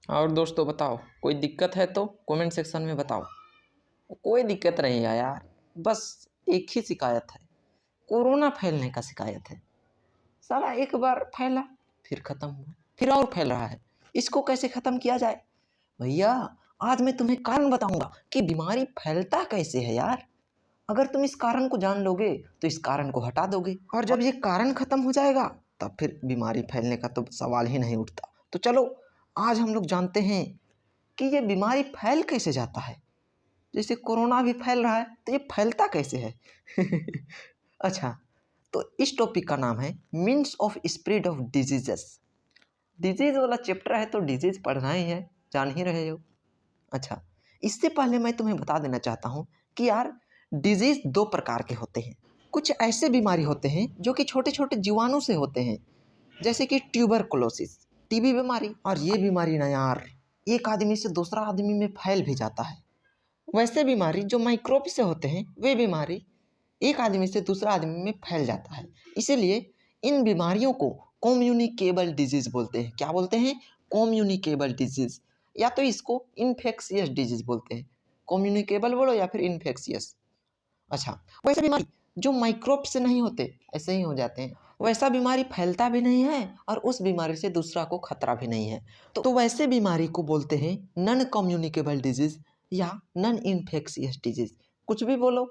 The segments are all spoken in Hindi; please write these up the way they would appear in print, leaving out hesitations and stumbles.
और दोस्तों बताओ, कोई दिक्कत है तो कमेंट सेक्शन में बताओ। कोई दिक्कत नहीं है यार, बस एक ही शिकायत है, कोरोना फैलने का शिकायत है। साला एक बार फैला, फिर ख़त्म हुआ, फिर और फैल रहा है। इसको कैसे ख़त्म किया जाए? भैया आज मैं तुम्हें कारण बताऊंगा कि बीमारी फैलता कैसे है यार। अगर तुम इस कारण को जान लोगे तो इस कारण को हटा दोगे, और जब ये कारण खत्म हो जाएगा तब फिर बीमारी फैलने का तो सवाल ही नहीं उठता। तो चलो आज हम लोग जानते हैं कि ये बीमारी फैल कैसे जाता है। जैसे कोरोना भी फैल रहा है तो ये फैलता कैसे है? अच्छा, तो इस टॉपिक का नाम है means of spread of diseases. Disease वाला चैप्टर है तो डिजीज पढ़ना ही है, जान ही रहे हो। अच्छा, इससे पहले मैं तुम्हें बता देना चाहता हूँ कि यार डिजीज दो प्रकार के होते हैं। कुछ ऐसे बीमारी होते हैं जो कि छोटे छोटे जीवाणु से होते हैं, जैसे कि ट्यूबरकुलोसिस, टीबी बीमारी। और ये बीमारी ना यार एक आदमी से दूसरा आदमी में फैल भी जाता है। वैसे बीमारी जो माइक्रोब से होते हैं वे बीमारी एक आदमी से दूसरा आदमी में फैल जाता है। इसीलिए इन बीमारियों को कम्युनिकेबल डिजीज बोलते हैं। क्या बोलते हैं? कम्युनिकेबल डिजीज, या तो इसको इन्फेक्शियस डिजीज बोलते हैं। कम्युनिकेबल बोलो या फिर इन्फेक्शियस। अच्छा, वैसे बीमारी जो माइक्रोब से नहीं होते ऐसे ही हो जाते हैं। वैसा बीमारी फैलता भी नहीं है और उस बीमारी से दूसरा को खतरा भी नहीं है। तो वैसे बीमारी को बोलते हैं नॉन कम्युनिकेबल डिजीज या नॉन इन्फेक्शियस डिजीज। कुछ भी बोलो,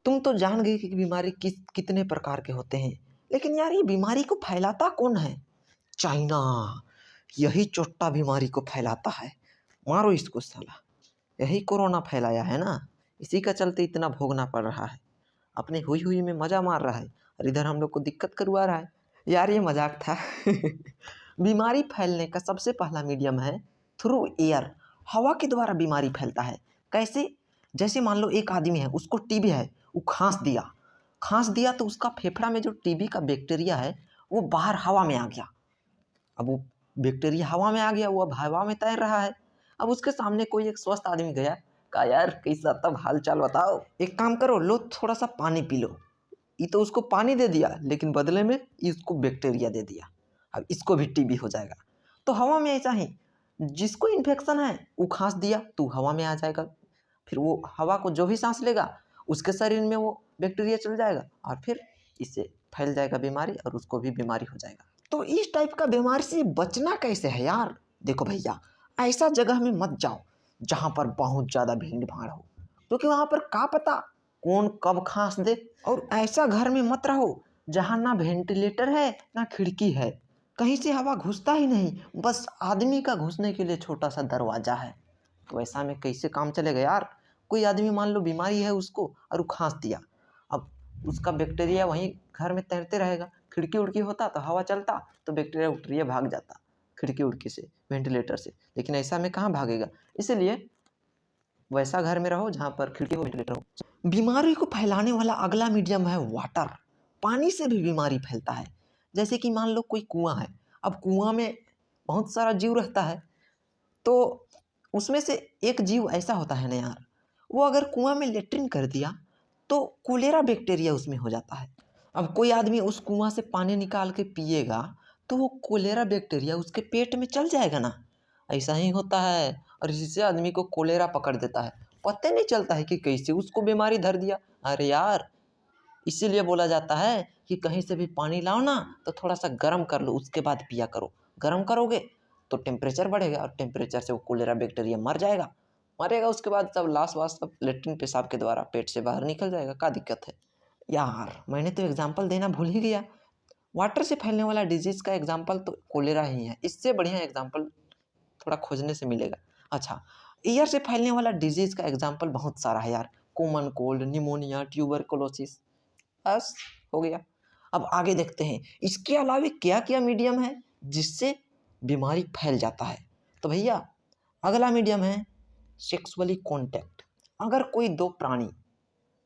तुम तो जान गए कि बीमारी कितने प्रकार के होते हैं। लेकिन यार ये बीमारी को फैलाता कौन है? चाइना, यही चोट्टा बीमारी को फैलाता है। मारो इसको साला, यही कोरोना फैलाया है ना, इसी का चलते इतना भोगना पड़ रहा है। अपने हुई हुई में मज़ा मार रहा है और इधर हम लोग को दिक्कत करवा रहा है। यार ये मजाक था। बीमारी फैलने का सबसे पहला मीडियम है थ्रू एयर। हवा के द्वारा बीमारी फैलता है। कैसे? जैसे मान लो एक आदमी है, उसको टीबी है, वो खांस दिया तो उसका फेफड़ा में जो टीबी का बैक्टीरिया है वो बाहर हवा में आ गया। अब वो बैक्टीरिया हवा में आ गया, वो अब हवा में तैर रहा है। अब उसके सामने कोई एक स्वस्थ आदमी गया, कहा यार कैसा तब हाल चाल बताओ, एक काम करो, लो थोड़ा सा पानी पी लो। ये तो उसको पानी दे दिया लेकिन बदले में इसको बैक्टीरिया दे दिया। अब इसको भी टीबी हो जाएगा। तो हवा में ऐसा ही, जिसको इन्फेक्शन है वो खांस दिया तो हवा में आ जाएगा, फिर वो हवा को जो भी सांस लेगा उसके शरीर में वो बैक्टीरिया चल जाएगा और फिर इससे फैल जाएगा बीमारी और उसको भी बीमारी हो जाएगा। तो इस टाइप का बीमारी से बचना कैसे है यार? देखो भैया, ऐसा जगह में मत जाओ जहाँ पर बहुत ज़्यादा भीड़ भाड़ हो, क्योंकि वहाँ पर क्या पता कौन कब खांस दे। और ऐसा घर में मत रहो जहाँ ना वेंटिलेटर है ना खिड़की है, कहीं से हवा घुसता ही नहीं, बस आदमी का घुसने के लिए छोटा सा दरवाजा है। तो ऐसा में कैसे काम चलेगा यार? कोई आदमी मान लो बीमारी है उसको और वो खांस दिया, अब उसका बैक्टीरिया वहीं घर में तैरते रहेगा। खिड़की उड़की होता तो हवा चलता तो बैक्टीरिया उक्टीरिया भाग जाता खिड़की उड़की से, वेंटिलेटर से। लेकिन ऐसा में कहाँ भागेगा? इसलिए वैसा घर में रहो जहाँ पर खिड़की हो, वेंटिलेटर हो। बीमारी को फैलाने वाला अगला मीडियम है वाटर। पानी से भी बीमारी फैलता है। जैसे कि मान लो कोई कुआं है, अब कुआं में बहुत सारा जीव रहता है, तो उसमें से एक जीव ऐसा होता है ना यार, वो अगर कुआं में लेट्रिन कर दिया तो कोलेरा बैक्टीरिया उसमें हो जाता है। अब कोई आदमी उस कुआं से पानी निकाल के पिएगा तो वो कोलेरा बैक्टीरिया उसके पेट में चल जाएगा ना। ऐसा ही होता है और इससे आदमी को कोलेरा पकड़ देता है, पता नहीं चलता है कि कैसे उसको बीमारी धर दिया। अरे यार, इसीलिए बोला जाता है कि कहीं से भी पानी लाओ ना तो थोड़ा सा गर्म कर लो, उसके बाद पिया करो। गर्म करोगे तो टेम्परेचर बढ़ेगा और टेम्परेचर से वो कोलेरा बैक्टीरिया मरेगा, उसके बाद सब लाश वाश सब लेट्रिन पेशाब के द्वारा पेट से बाहर निकल जाएगा। क्या दिक्कत है यार? मैंने तो एग्जाम्पल देना भूल ही गया। वाटर से फैलने वाला डिजीज़ का एग्जाम्पल तो कोलेरा ही है, इससे बढ़िया एग्जाम्पल थोड़ा खोजने से मिलेगा। अच्छा, एयर से फैलने वाला डिजीज़ का एग्जाम्पल बहुत सारा है यार, कॉमन कोल्ड, निमोनिया, ट्यूबरकुलोसिस, बस हो गया। अब आगे देखते हैं इसके अलावा क्या क्या मीडियम है जिससे बीमारी फैल जाता है। तो भैया अगला मीडियम है सेक्सुअली कॉन्टैक्ट। अगर कोई दो प्राणी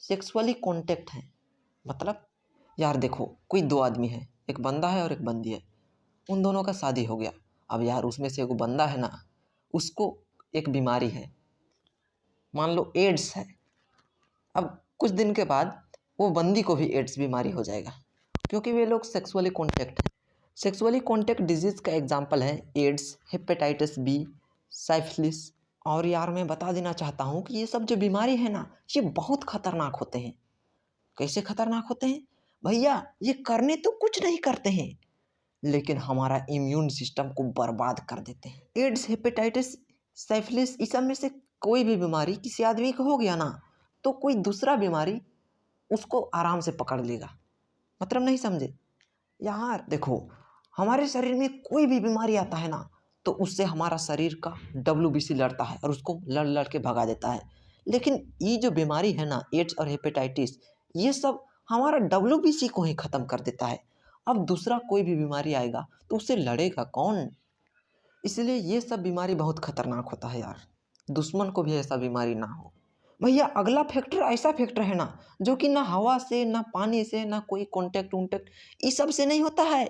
सेक्सुअली कॉन्टैक्ट हैं, मतलब यार देखो कोई दो आदमी है, एक बंदा है और एक बंदी है, उन दोनों का शादी हो गया। अब यार उसमें से एक बंदा है ना, उसको एक बीमारी है, मान लो एड्स है। अब कुछ दिन के बाद वो बंदी को भी एड्स बीमारी हो जाएगा, क्योंकि वे लोग सेक्सुअली कॉन्टैक्ट हैं। सेक्सुअली कॉन्टैक्ट डिजीज़ का एग्जाम्पल है एड्स, हेपेटाइटिस बी, साइफिलिस। और यार मैं बता देना चाहता हूँ कि ये सब जो बीमारी है ना, ये बहुत खतरनाक होते हैं। कैसे खतरनाक होते हैं भैया? ये करने तो कुछ नहीं करते हैं, लेकिन हमारा इम्यून सिस्टम को बर्बाद कर देते हैं। एड्स, हेपेटाइटिस, साइफिलिस, इस सब में से कोई भी बीमारी किसी आदमी को हो गया ना, तो कोई दूसरा बीमारी उसको आराम से पकड़ लेगा। मतलब नहीं समझे यार? देखो, हमारे शरीर में कोई भी बीमारी आता है ना, तो उससे हमारा शरीर का WBC लड़ता है और उसको लड़ लड़ के भगा देता है। लेकिन ये जो बीमारी है ना, एड्स और हेपेटाइटिस, ये सब हमारा WBC को ही ख़त्म कर देता है। अब दूसरा कोई भी बीमारी आएगा तो उससे लड़ेगा कौन? इसलिए ये सब बीमारी बहुत खतरनाक होता है यार। दुश्मन को भी ऐसा बीमारी ना हो। भैया अगला फैक्टर ऐसा फैक्टर है ना, जो कि ना हवा से, ना पानी से, ना कोई कॉन्टैक्ट वॉन्टैक्ट, इस सब से नहीं होता है।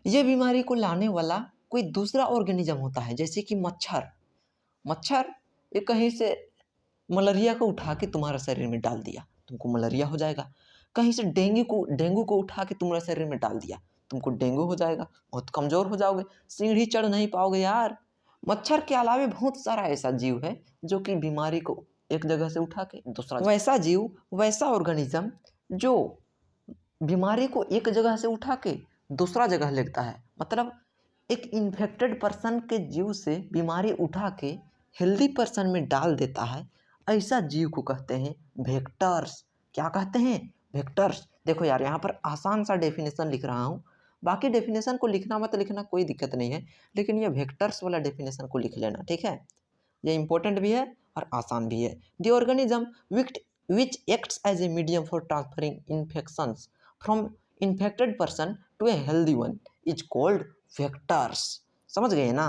ये बीमारी को लाने वाला कोई दूसरा ऑर्गेनिज्म होता है, जैसे कि मच्छर। मच्छर ये कहीं से मलेरिया को उठा के तुम्हारे शरीर में डाल दिया, तुमको मलेरिया हो जाएगा। कहीं से डेंगू को उठा के तुम्हारे शरीर में डाल दिया, तुमको डेंगू हो जाएगा, बहुत कमज़ोर हो जाओगे, सीढ़ी चढ़ नहीं पाओगे यार। मच्छर के अलावे बहुत सारा ऐसा जीव है जो कि बीमारी को एक जगह से उठा के दूसरा, वैसा जीव, वैसा ऑर्गेनिज्म जो बीमारी को एक जगह से उठा के दूसरा जगह लेता है। मतलब एक इन्फेक्टेड पर्सन के जीव से बीमारी उठा के हेल्दी पर्सन में डाल देता है, ऐसा जीव को कहते हैं वेक्टर्स। क्या कहते हैं? वेक्टर्स। देखो यार, यहाँ पर आसान सा डेफिनेशन लिख रहा हूँ, बाकी डेफिनेशन को लिखना मत लिखना, कोई दिक्कत नहीं है, लेकिन ये वेक्टर्स वाला डेफिनेशन को लिख लेना, ठीक है? ये इंपॉर्टेंट भी है और आसान भी है। The organism which acts as a medium for transferring infections from infected person to a healthy one is called vectors. समझ गए ना?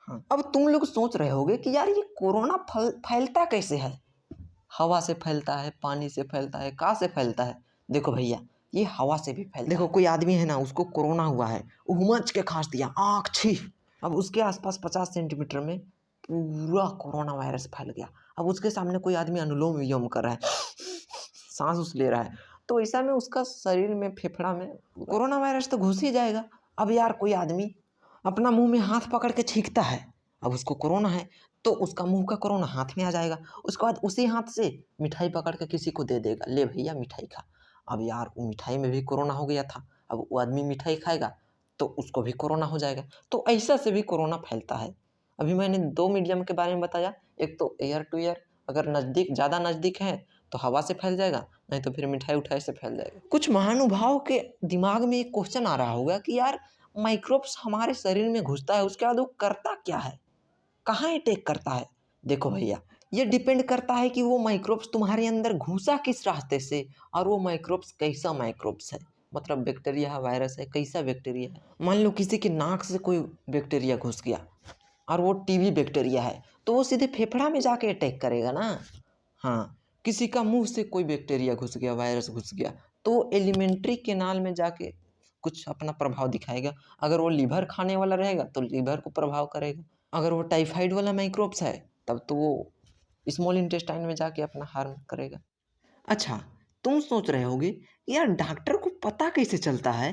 हाँ। अब तुम लोग सोच रहे होगे कि यार ये कोरोना फैलता कैसे है? हवा से फैलता है, पानी से फैलता है, कहाँ से फैलता है? देखो भैया, ये हवा से भी फैलता है। देखो कोई आदमी है ना, उसको कोरोना हुआ है, उमच के खांस दिया, आँख छी, अब उसके आसपास 50 सेंटीमीटर में पूरा कोरोना वायरस फैल गया। अब उसके सामने कोई आदमी अनुलोम विलोम कर रहा है, सांस उस ले रहा है, तो ऐसा में उसका शरीर में, फेफड़ा में कोरोना वायरस तो घुस ही जाएगा। अब यार कोई आदमी अपना मुंह में हाथ पकड़ के छींकता है, अब उसको कोरोना है, तो उसका मुंह का कोरोना हाथ में आ जाएगा। उसके बाद उसी हाथ से मिठाई पकड़ के किसी को दे देगा, ले भैया मिठाई खा। अब यार वो मिठाई में भी कोरोना हो गया था, अब वो आदमी मिठाई खाएगा तो उसको भी कोरोना हो जाएगा। तो ऐसा से भी कोरोना फैलता है। अभी मैंने 2 मीडियम के बारे में बताया, एक तो एयर टू एयर, अगर नज़दीक, ज़्यादा नज़दीक है तो हवा से फैल जाएगा, नहीं तो फिर मिठाई उठाई से फैल जाएगा। कुछ महानुभाव के दिमाग में एक क्वेश्चन आ रहा होगा कि यार माइक्रोब्स हमारे शरीर में घुसता है, उसके बाद वो करता क्या है, कहाँ अटैक करता है? देखो भैया, ये डिपेंड करता है कि वो माइक्रोब्स तुम्हारे अंदर घुसा किस रास्ते से, और वो माइक्रोब्स कैसा माइक्रोब्स है, मतलब बैक्टीरिया है, वायरस है, कैसा बैक्टीरिया है। मान लो किसी के नाक से कोई बैक्टीरिया घुस गया और वो टीबी बैक्टीरिया है, तो वो सीधे फेफड़ा में जाके अटैक करेगा ना। हाँ, किसी का मुंह से कोई बैक्टीरिया घुस गया, वायरस घुस गया, तो एलिमेंट्री कैनाल में जाके कुछ अपना प्रभाव दिखाएगा। अगर वो लीवर खाने वाला रहेगा तो लीवर को प्रभाव करेगा, अगर वो टाइफाइड वाला माइक्रोब्स है तब तो वो स्मॉल इंटेस्टाइन में जाके अपना हार्म करेगा। अच्छा, तुम सोच रहे होगे यार डॉक्टर को पता कैसे चलता है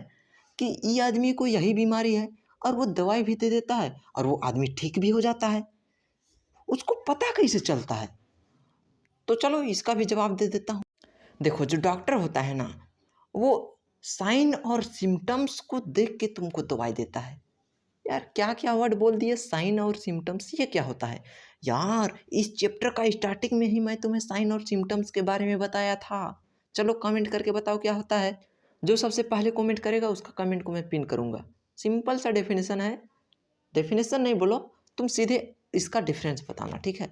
कि ये आदमी को यही बीमारी है, और वो दवाई भी दे देता है और वो आदमी ठीक भी हो जाता है, उसको पता कैसे चलता है? तो चलो इसका भी जवाब दे देता हूँ। देखो, जो डॉक्टर होता है ना, वो साइन और सिम्टम्स को देख के तुमको दवाई देता है। यार क्या क्या वर्ड बोल दिए, साइन और सिम्टम्स, ये क्या होता है यार? इस चैप्टर का स्टार्टिंग में ही मैं तुम्हें साइन और सिम्टम्स के बारे में बताया था। चलो कमेंट करके बताओ क्या होता है। जो सबसे पहले कमेंट करेगा उसका कमेंट को मैं पिन करूँगा। सिंपल सा डेफिनेशन है, डेफिनेशन नहीं बोलो, तुम सीधे इसका डिफरेंस बताना, ठीक है?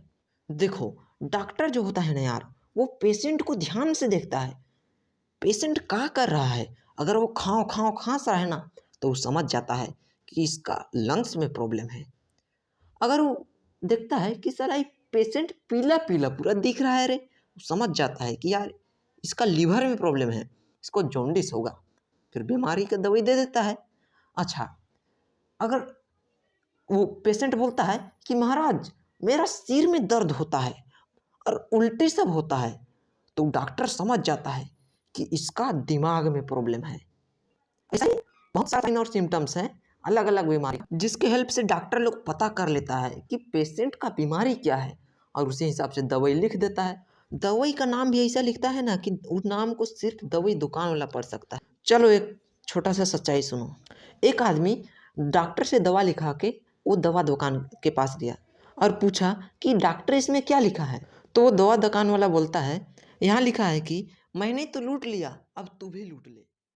देखो, डॉक्टर जो होता है ना यार, वो पेशेंट को ध्यान से देखता है, पेशेंट क्या कर रहा है। अगर वो खाँव खाँव खाँस रहा है ना, तो वो समझ जाता है कि इसका लंग्स में प्रॉब्लम है। अगर वो देखता है कि साला ये पेशेंट पीला पीला पूरा दिख रहा है रे, वो समझ जाता है कि यार इसका लीवर में प्रॉब्लम है, इसको जॉन्डिस होगा, फिर बीमारी का दवाई दे देता है। अच्छा, अगर वो पेशेंट बोलता है कि महाराज मेरा सिर में दर्द होता है और उल्टी सब होता है, तो डॉक्टर समझ जाता है कि इसका दिमाग में प्रॉब्लम है। ऐसा ही बहुत सारे साइन और सिम्टम्स हैं, अलग अलग बीमारी, जिसके हेल्प से डॉक्टर लोग पता कर लेता है कि पेशेंट का बीमारी क्या है और उसी हिसाब से दवाई लिख देता है। दवाई का नाम भी ऐसा लिखता है ना कि उस नाम को सिर्फ दवाई दुकान वाला पढ़ सकता है। चलो एक छोटा सा सच्चाई सुनो। एक आदमी डॉक्टर से दवा लिखा के वो दवा दुकान के पास गया और पूछा कि डॉक्टर इसमें क्या लिखा है। तो वो दवा दुकान वाला बोलता है, यहाँ लिखा है कि मैंने तो लूट लिया, अब तू भी लूट ले।